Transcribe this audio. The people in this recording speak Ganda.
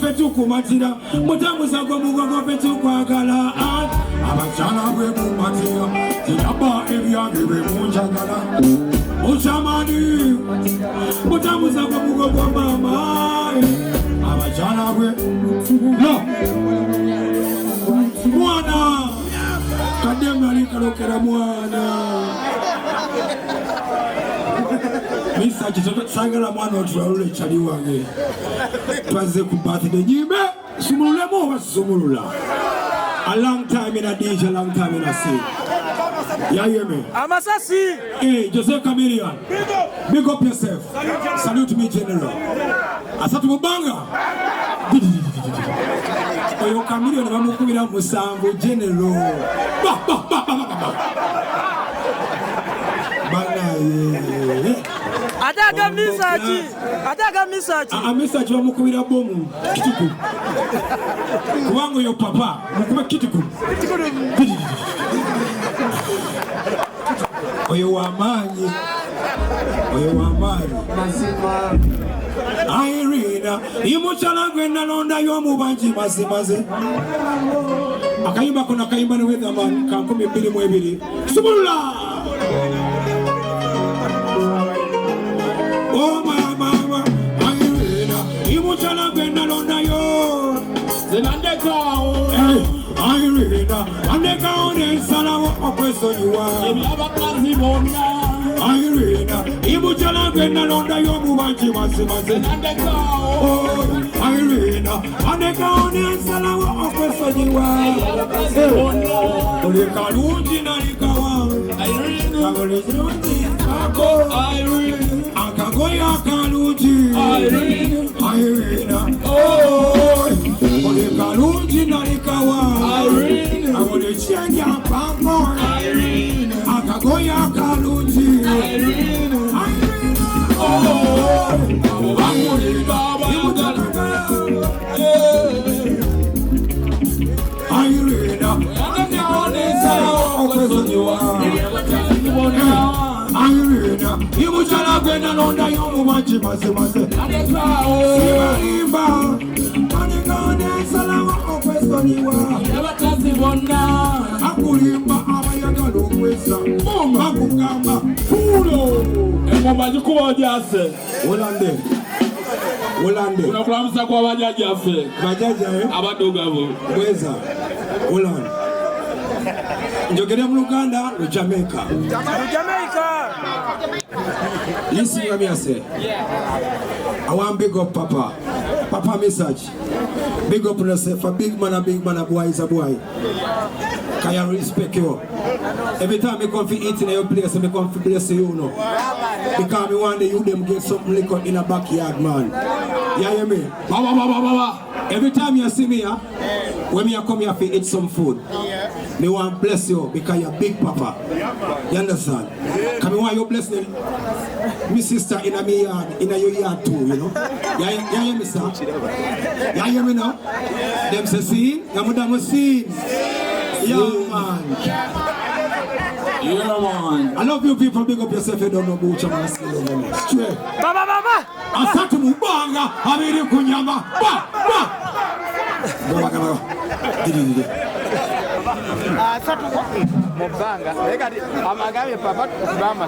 fetu kumatira mutamuza kwa mugongo fetu kwa gala abachana we kumatira tiyaba ebya bebe munjagala Ushamani mutamuza kwa mugongo mama abachana we no mwana kadema likalokera mwana Misa kisangala mwana otulale chali wange twaze ku birthday nyimbe sumulule mo basumulula a long time in a DJ, a long time in a scene. Yeah, hear me? Amasasi. Hey, Jose Chameleone. Big up yourself. Salute me, General. Asatu Mubanga. Oyo Chameleone bamukubira musango General. Ataka Mesach. Ataka Mesach. Mesach bamukubira bomu. Kituku. Kuwango yo papa. Mukuba kituku. Oyo wamanyi. Oyo wamanyi. Irina. Imuchala gwenda londa yo mubanji maze. Akayimba kuna kayimba ne weatherman kankumi 2 Subula. Oh mama, Irina, imuchala gwenda londa yo. Zenandeka. Irina, andeka one salawo okweso yuwa. Abakazi bonna. Irina, imuchala gwenda londa yo mubanji maze. Zenandeka. Oh, Irina, andeka one salawo okweso yuwa. Abakazi bonna. Ole kalunji na likawa. Irina. Ole kalunji ako. Irina. Akagoya kalunji. Irina. Oh, ole kalunji na likawa. Irina. Ole chenja pambo. Irina. Akagoya kalunji. Irina. Oh, Wanguli baba. Irina. Andeka one salawo okweso yuwa. Abakazi bonna. Irina, imuchala gwenda londa yo mubanji maze. Andeka. Sibarimba, andeka one salawo okweso yuwa. Abakazi bonna. Akulimba abayagala okwesa bakugamba pulo Engoma zikuba jase. Olande Unakulamusa kwa bajaji afe. bajaja Abadogabo. kweza Olande njogera mu Uganda mu Jamaica. Listen to me, I say. I want big up Papa Mesach. Big up yourself. A big man, a boy is a boy. Can you respect you? Every time I come to eat in your place, I come to bless you, know. Because I want you them get something liquor in a backyard, man. You hear me? Every time you see me, when me come here to eat some food, me want to bless you because you're big Papa. You understand? Come me want you bless me. My sister in a me yard, in a your yard too, you know. You hear me, sir? You hear me now? Them say see, your mother must see. Yeah, man. Yeah, man. I love you people, big up yourself, you don't know Buchman Akubidde. Straight. Baba. Asatu Mubanga, Abiri Kunyama. Asatu Mubanga. Amagabe papa Bama